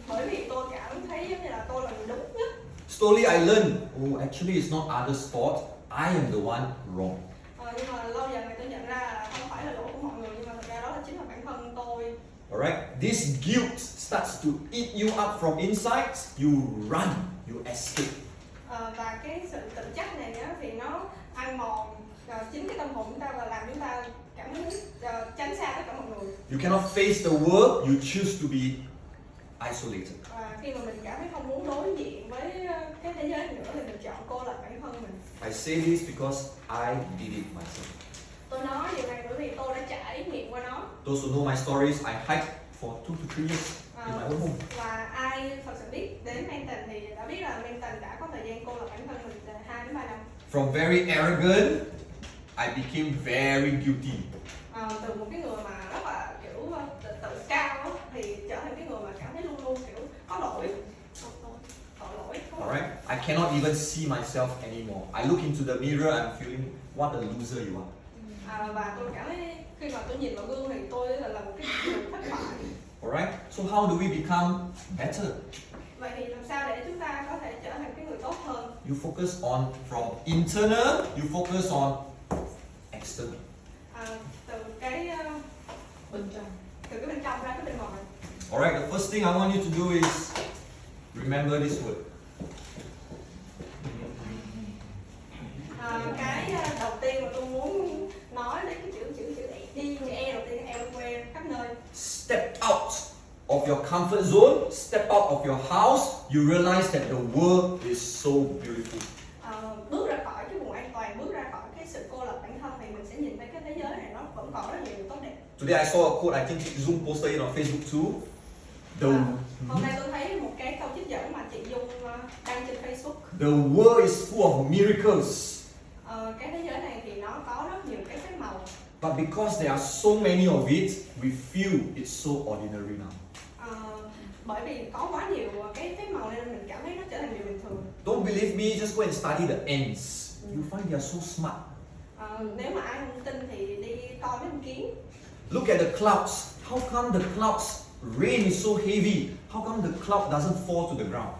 bởi vì tôi cảm thấy giống như là tôi là người đúng nhất. Slowly I learn, oh, actually it's not others' fault, I am the one wrong. Nhưng mà lâu dần này tôi nhận ra là không phải là lỗi của mọi người, nhưng mà thật ra đó là chính là bản thân tôi. Alright, this guilt starts to eat you up from inside, you run, you escape. Và cái sự tự trách này á, thì nó ăn mòn chính cái tâm hồn chúng ta và làm chúng ta cảm thấy tránh xa tất cả mọi người. You cannot face the world, you choose to be isolated. Và khi mà mình cảm thấy không muốn đối diện với cái thế giới nữa thì mình chọn cô lập bản thân mình. I say this because I did it myself. Tôi nói điều này bởi vì tôi đã trải nghiệm qua nó. Those who know my stories, I hiked for 2 to 3 years in my own home. Và ai thật sự biết đến Manton thì đã biết là Manton đã có thời gian cô lập bản thân mình từ 2 đến 3 năm. From very arrogant, I became very guilty. Từ một cái người mà rất là kiểu tự cao đó, thì trở thành cái người mà cảm thấy luôn luôn kiểu có lỗi, tội lỗi. Alright? I cannot even see myself anymore. I look into the mirror, I'm feeling what a loser you are. Và tôi cảm thấy khi mà tôi nhìn vào gương thì tôi là một cái người thất bại. Alright? So how do we become better? Vậy thì làm sao để chúng ta có thể trở thành cái người tốt hơn? You focus on from internal, you focus on external. Từ cái Bên trong. từ cái bên trong ra cái bên ngoài. Alright, the first thing I want you to do is remember this word. Cái đầu tiên mà tôi muốn nói đến cái chữ đi e đầu tiên everywhere, khắp nơi. Step out of your comfort zone, step out of your house, you realize that the world is so beautiful. Bước ra khỏi cái vùng an toàn, bước ra khỏi cái sự cô lập bản thân thì mình sẽ nhìn thấy cái thế giới này nó vẫn còn rất nhiều điều tốt đẹp. Today I saw a quote, I think Zoom posted it on Facebook too. Hôm nay tôi thấy một cái câu trích dẫn mà chị Dung đăng trên Facebook. The world is full of miracles. Cái thế giới này thì nó có rất nhiều cái phép màu. But because there are so many of it, we feel it's so ordinary now. Bởi vì có quá nhiều cái phép màu nên mình cảm thấy nó trở thành điều bình thường. Don't believe me, just go and study the ants. You find they are so smart. Nếu mà ai không tin thì đi coi mấy con kiến. Look at the clouds. How come the clouds rain is so heavy? How come the cloud doesn't fall to the ground?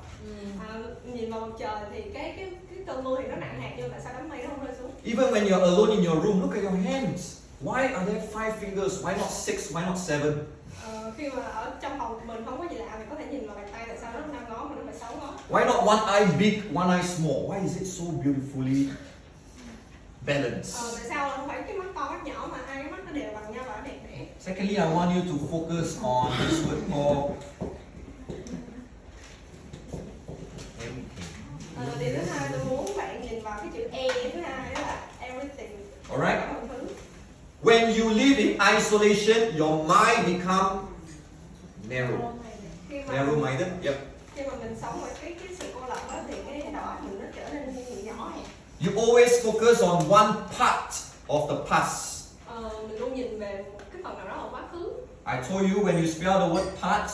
Nhìn vào bầu trời thì cái cơn mưa thì nó nặng hạt nhưng tại sao đám mây nó không rơi xuống? Even when you're alone in your room, look at your hands. Why are there 5 fingers? Why not 6? Why not 7? Khi mà ở trong phòng của mình không có gì lạ thì có thể nhìn vào bàn tay tại sao nó 5 ngón mà nó phải 6 ngón? Why not one eye big, one eye small? Why is it so beautifully balanced? Tại sao không phải cái mắt to mắt nhỏ mà hai cái mắt nó đều bằng nhau và nó đẹp đẽ? Secondly, I want you to focus on this word called Điều thứ hai tôi muốn bạn nhìn vào cái chữ E thứ hai đó là everything. Alright. Mọi thứ. when you live in isolation, your mind become Narrow. Khi mà Narrow-minded. Yep. khi mà mình sống ở cái sự cô lập đó, thì cái đầu óc mình nó trở nên nhỏ hẹp. You always focus on one part of the past. Mình luôn nhìn về một cái phần nào đó ở quá khứ. I told you when you spell the word part,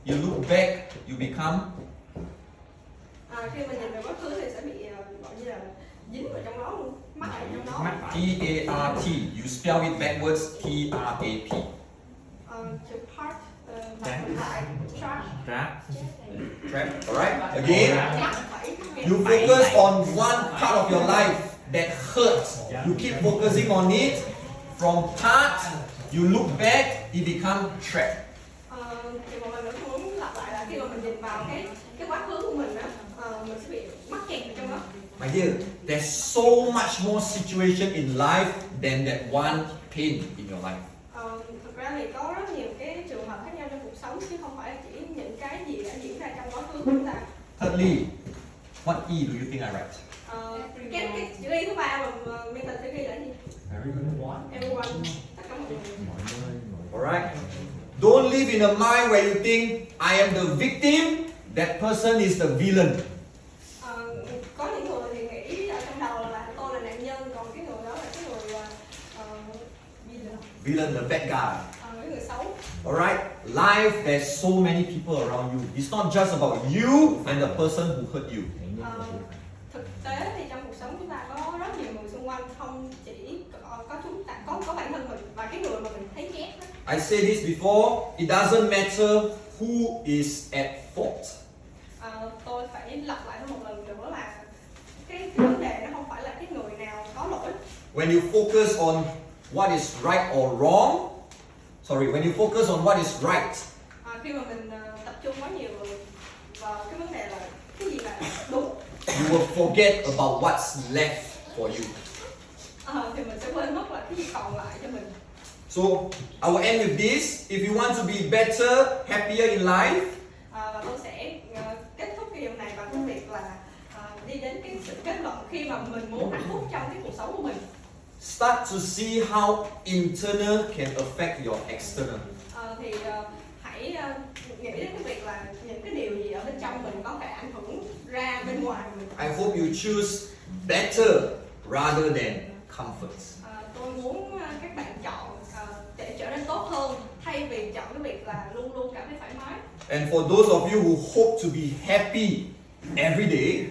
you look back, you become. Khi mình nhìn về quá khứ thì sẽ bị gọi như là dính vào trong đó luôn, mắc ở trong đó. T-A-R-T. You spell it backwards. T-R-A-P. To part, lại, track. Trap. Trap. Alright? Again. Mắc phải. You focus on one part of your life that hurts. You keep focusing on it. From part, you look back, it becomes trap. Thì một lần nữa tôi muốn lặp lại là khi mà mình nhìn vào cái quá khứ của mình á, mình sẽ bị mắc kẹt ở trong đó. My dear, there's so much more situation in life than that one pain in your life. Thực ra thì có rất nhiều cái trường hợp khác nhau trong cuộc sống, chứ không phải là chỉ những cái gì đã diễn ra trong quá khứ của chúng ta. Thirdly, what E do you think I write? Cái chữ Y thứ ba mà Milton sẽ ghi là gì? Everyone. Tất cả mọi người. Alright? Don't live in a mind where you think I am the victim, that person is the villain. Có những người thì nghĩ ở trong đầu là tôi là nạn nhân, còn cái người đó là cái người Villain, the bad guy. cái người xấu. Alright? Life, there's so many people around you. It's not just about you and the person who hurt you. Thực tế thì trong cuộc sống chúng ta có rất nhiều người xung quanh, không chỉ có chúng ta, có bản thân mình và cái người mà mình thấy ghét đó. I said this before, it doesn't matter who is at fault. Tôi phải lặp lại một lần nữa là cái vấn đề nó không phải là cái người nào có lỗi. When you focus on what is right or wrong, when you focus on what is right, Khi mà mình tập trung quá nhiều vào cái vấn đề là cái gì là đúng, you will forget about what's left for you. thì mình sẽ quên mất là cái gì còn lại cho mình. So, I will end with this. If you want to be better, happier in life, Và tôi sẽ kết thúc cái điều này bằng cái việc là đi đến cái sự kết luận khi mà mình muốn hạnh phúc trong cái cuộc sống của mình. start to see how internal can affect your external. Thì hãy nghĩ đến cái việc là những cái điều gì ở bên trong mình có thể ảnh hưởng ra bên ngoài mình. I hope you choose better rather than comfort. Tôi muốn các bạn chọn để trở nên tốt hơn thay vì chọn cái việc là luôn luôn cảm thấy thoải mái. And for those of you who hope to be happy every day,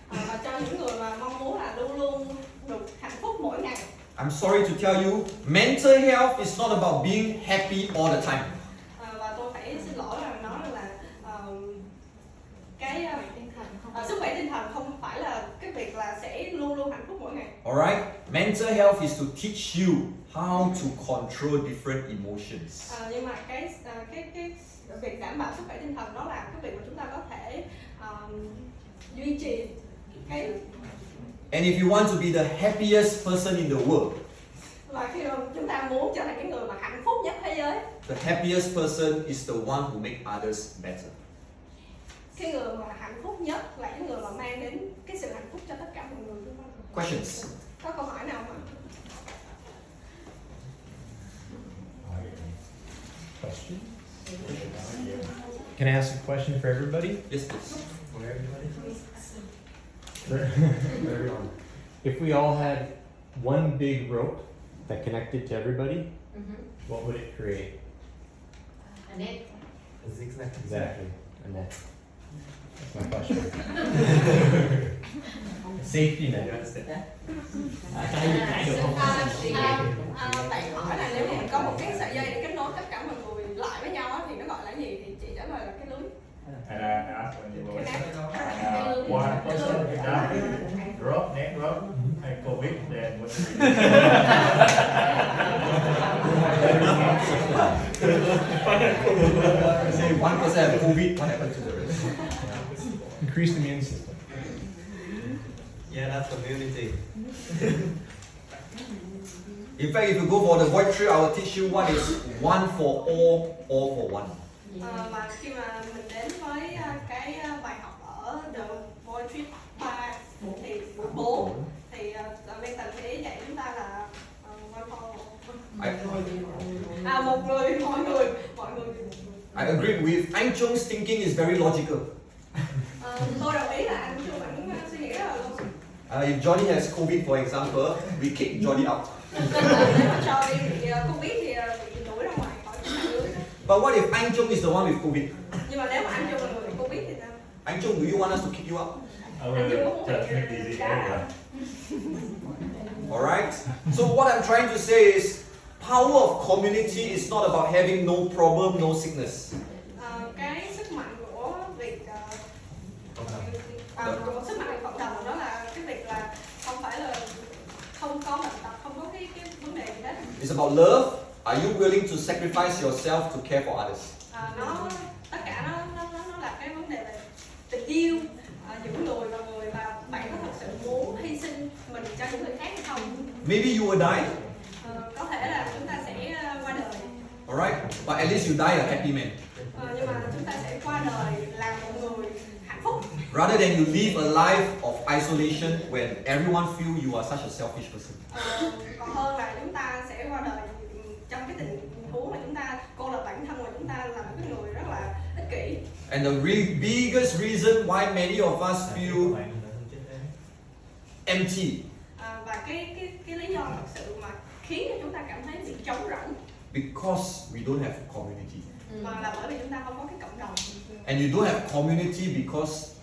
Và cho những người mà mong muốn là luôn luôn được hạnh phúc mỗi ngày. I'm sorry to tell you, mental health is not about being happy all the time. Và tôi phải xin lỗi là nói là cái sức khỏe tinh thần không phải là cái việc là sẽ luôn luôn hạnh phúc mỗi ngày. Alright? Mental health is to teach you how to control different emotions. Nhưng mà cái việc đảm bảo sức khỏe tinh thần đó là cái việc mà chúng ta có thể duy trì cái. And if you want to be the happiest person in the world, Và khi mà chúng ta muốn trở thành cái người mà hạnh phúc nhất thế giới, the happiest person is the one who makes others better. cái người mà hạnh phúc nhất là cái người mà mang đến cái sự hạnh phúc cho tất cả mọi người. Questions? Có câu hỏi nào không ạ? Question? Can I ask a question for everybody? Yes, please. For everybody? For everyone. If we all had one big rope that connected to everybody, what would it create? A net. Exactly. A net. That's my question. A safety net. Bạn hỏi là nếu mình có một cái sợi dây để kết nối tất cả mọi người lại với nhau á, thì nó gọi là gì? Thì chị trả lời là cái lưới. And I asked when you were Cái lưới. one person died, drop, neck drop, and COVID, then what do we Say 1% COVID, what happened to the rest? Increase the immune system. Yeah, that's community. In fact, if you go for the void tree, I will teach you what is one for all for one. Và khi mà mình đến với cái bài học ở The Void Trip 3 thì buổi 4 thì bên Tần sẽ dạy chúng ta là one for I, một người, mọi người. I agree with Anh Chung's thinking is very logical. Tôi đồng ý là anh Trung vẫn suy nghĩ rất là logic. If Johnny has COVID, for example, we kick Johnny out. Nếu mà cho đi bị Covid thì bị đuổi ra ngoài khỏi cái mạng lưới đó. But what if Anh Chung is the one with COVID? Nhưng mà nếu mà anh Trung là người bị Covid thì sao? Anh Chung, do you want us to kick you out? I will just make easy everyone. Alright? So what I'm trying to say is, power of community is not about having no problem, no sickness. Cái sức mạnh của việc của sức mạnh của cộng đồng đó là cái việc là không phải là không có bệnh tật, không có cái vấn đề gì hết. It's about love. Are you willing to sacrifice yourself to care for others? Nó tất cả nó là cái vấn đề về tình yêu giữa người và bạn có thật sự muốn hy sinh mình cho những người khác hay không? Maybe you will die, Có thể là chúng ta sẽ qua đời. alright? But at least you die a happy man. Nhưng mà chúng ta sẽ qua đời làm một người hạnh phúc. Rather than you live a life of isolation when everyone feel you are such a selfish person. Còn hơn là chúng ta sẽ qua đời trong cái tình huống mà chúng ta cô lập bản thân và chúng ta là một cái người rất là ích kỷ. And the biggest reason why many of us feel empty Và cái lý do thật sự mà khiến cho chúng ta cảm thấy bị trống rỗng because we don't have community. là bởi vì chúng ta không có cái cộng đồng. And you don't have community because,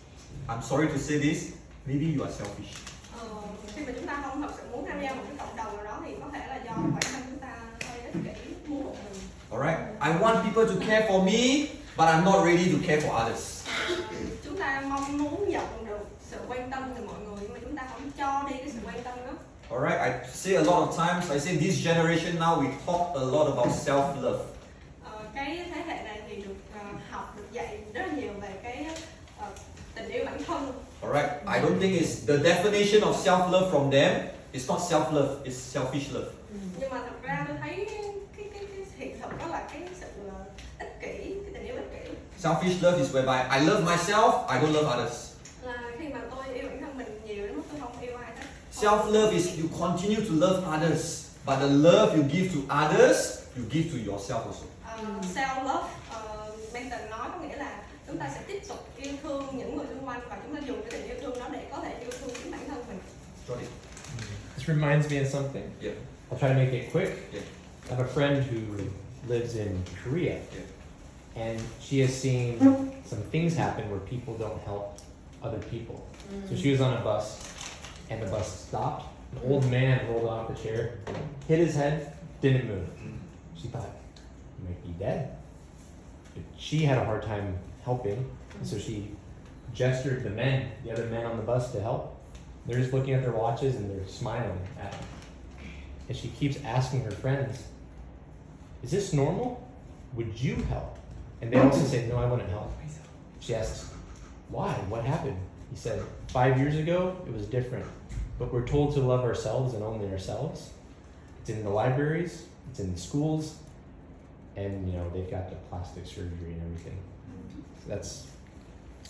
I'm sorry to say this, maybe you are selfish. Khi mà chúng ta không thật sự muốn tham gia một cái cộng đồng nào đó thì có thể là do bản thân chúng ta hơi ích kỷ, muốn một mình. Alright? I want people to care for me, but I'm not ready to care for others. Chúng ta mong muốn nhận được sự quan tâm từ mọi người nhưng mà chúng ta không cho đi cái sự quan tâm đó. Alright? I say a lot of times, I say this generation now, we talk a lot about self-love. Cái thế hệ này thì được học, được dạy rất là nhiều về cái tình yêu bản thân. Alright? I don't think it's the definition of self-love from them. It's not self-love, it's selfish love. Nhưng mà thật ra tôi thấy cái hiện thực đó là cái sự ích kỷ, cái tình yêu ích kỷ. Selfish love is whereby I love myself, I don't love others. Là khi mà tôi yêu bản thân mình nhiều đến mức tôi không yêu ai hết. Self-love is you continue to love others, but the love you give to others, you give to yourself also. Self-love, Benton nói có nghĩa là chúng ta sẽ tiếp tục yêu thương những người xung quanh và chúng ta dùng cái tình yêu thương đó để có thể yêu thương chính bản thân mình. Johnny? This reminds me of something. Yeah. I'll try to make it quick. Yeah. I have a friend who lives in Korea. And she has seen some things happen where people don't help other people. So she was on a bus, and the bus stopped. An old man rolled off the chair, hit his head, didn't move. She thought, he might be dead. But she had a hard time helping, so she gestured the other men on the bus to help. They're just looking at their watches and they're smiling at her. And she keeps asking her friends, is this normal? Would you help? And they also say, no, I wouldn't help. She asks, why? What happened? He said, 5 years ago, it was different. But we're told to love ourselves and only ourselves. It's in the libraries, it's in the schools, and they've got the plastic surgery and everything. So that's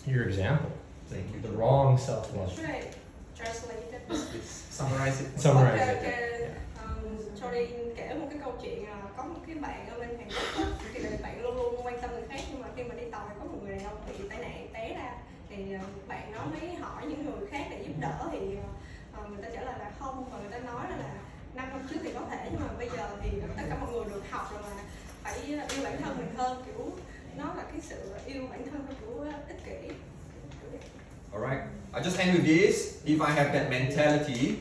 your example. Thank you. The wrong self-love. Translated. Summarize it. Summarize it. Sorry, kể một cái câu chuyện là có một cái bạn ở bên Hàn Quốc thì bạn luôn luôn quan tâm người khác nhưng mà khi mà đi tàu có một người đàn ông bị tai nạn té ra thì bạn nó mới hỏi những người khác để giúp đỡ thì người ta trả lời là không và người ta nói là 5 năm trước thì có thể nhưng mà bây giờ thì tất cả mọi người được học rồi mà phải yêu bản thân mình hơn, kiểu nó là cái sự yêu bản thân theo kiểu ích kỷ. Alright, I just end with this. If I have that mentality,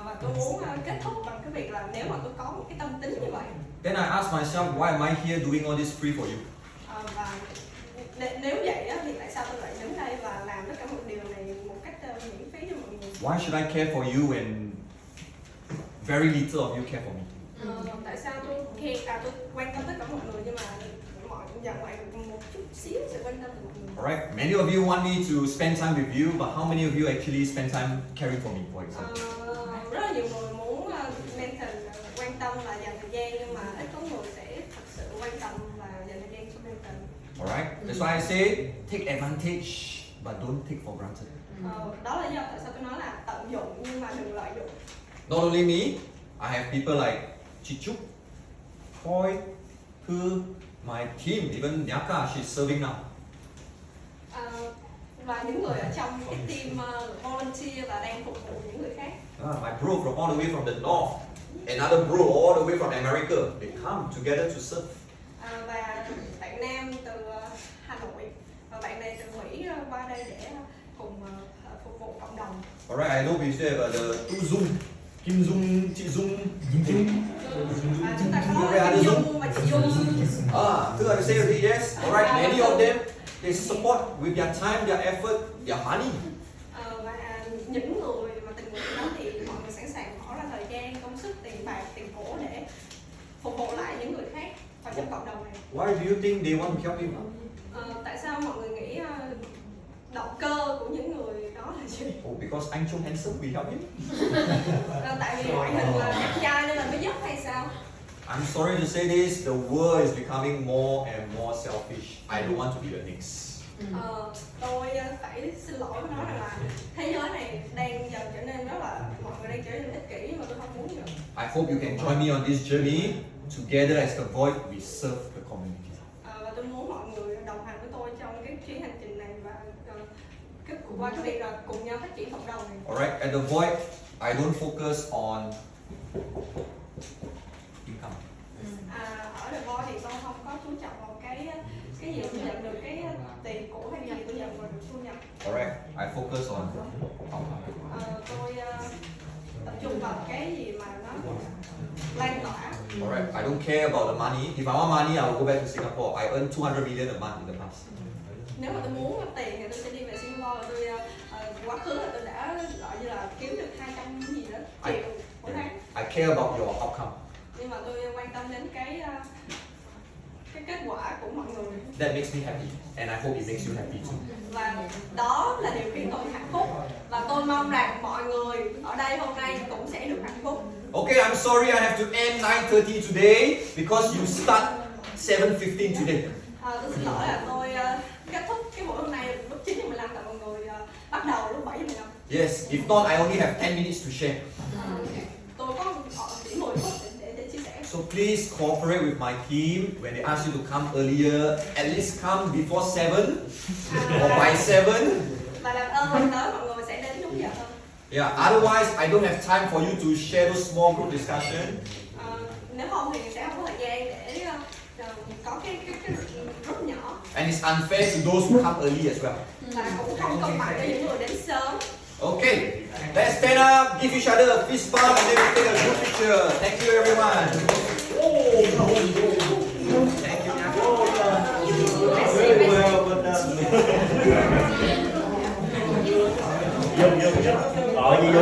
Và tôi muốn kết thúc bằng cái việc là nếu mà tôi có một cái tâm tính như vậy then I ask myself, why am I here doing all this free for you? và nếu vậy thì tại sao tôi lại đứng đây và làm tất cả một điều này một cách miễn phí cho mọi người? Why should I care for you when very little of you care for me? Tại sao tôi quan tâm tất cả mọi người nhưng mà mọi nhận lại một chút xíu sự quan tâm của mọi người? Alright, many of you want me to spend time with you, but how many of you actually spend time caring for me, for example? Rất là nhiều người muốn mentor quan tâm và dành thời gian nhưng mà ít có người sẽ thật sự quan tâm và dành thời gian cho mentor. Alright, that's why I say take advantage, but don't take for granted. Đó là lý do tại sao tôi nói là tận dụng nhưng mà đừng lợi dụng. Not only me, I have people like Chichuk, Khoi, Thư, My team, even Nyaka, she's serving now. Và những người ở trong cái team volunteer và đang phục vụ những người khác. My bro from all the way from the north, another bro all the way from America, they come together to serve. Và bạn nam từ Hà Nội và bạn này từ Mỹ qua đây để cùng phục vụ cộng đồng. Alright, I know we still have the Tu Dung, Kim Dung, Chị Dung, Chúng ta có Kim Dung và chị Dung. Two I say already, yes. Alright, many of them, they support with their time, their effort, their money. Và những người mà tình nguyện đó thì mọi người sẵn sàng bỏ ra thời gian, công sức, tiền bạc, tiền của để phục vụ lại những người khác ở trong cộng đồng này. Why do you think they want to help you? Tại sao mọi người nghĩ động cơ của những người đó là gì? Oh, because anh Trung handsome, we help him. Tại vì ngoại hình là đẹp trai nên là mới giúp hay sao? I'm sorry to say this, the world is becoming more and more selfish. I don't want to be the next. Tôi phải xin lỗi với nói rằng là thế giới này đang dần trở nên rất là mọi người đang trở nên ích kỷ mà tôi không muốn nữa. I hope you can join me on this journey. Together as the voice, we serve the community. Và tôi muốn mọi người đồng hành với tôi trong cái chuyến hành trình này và qua cái việc là cùng nhau phát triển cộng đồng này. Alright, at the void, I don't focus on income. Ở The Voice thì tôi không có chú trọng vào cái gì tôi nhận được cái tiền của hay gì tôi nhận được thu nhập. Alright, I focus on outcome. Tôi tập trung vào cái gì mà nó lan tỏa. Alright, I don't care about the money. If I want money, I will go back to Singapore. I earned 200 million a month in the past. Nếu mà tôi muốn tiền thì tôi sẽ đi về Singapore. Tôi quá khứ là tôi đã gọi như là kiếm được 200 gì đó triệu mỗi tháng. I care about your outcome. Nhưng mà tôi quan tâm đến cái kết quả của mọi người. That makes me happy, and I hope it makes you happy too. Và đó là điều khiến tôi hạnh phúc. Và tôi mong rằng mọi người ở đây hôm nay cũng sẽ được hạnh phúc. Okay, I'm sorry I have to end 9:30 today because you start 7:15 today. Tôi xin lỗi là tôi kết thúc cái buổi hôm nay lúc 9:15 tại mọi người bắt đầu lúc 7:15. Yes, if not, I only have 10 minutes to share. Tôi có chỉ 10 phút để chia sẻ. So please cooperate with my team when they ask you to come earlier. At least come before 7 or by 7. Và làm ơn tới mọi người sẽ đến đúng giờ hơn. Yeah, otherwise I don't have time for you to share those small group discussion. Nếu không thì sẽ không có thời gian để có cái group nhỏ. And it's unfair to those who come early as well. Và cũng không công bằng cho những người đến sớm. Okay, let's stand up, give each other a fist bump, and then we take a group picture. Thank you, everyone. Thank you. Very well, but Vô, vô, vô. Gì vô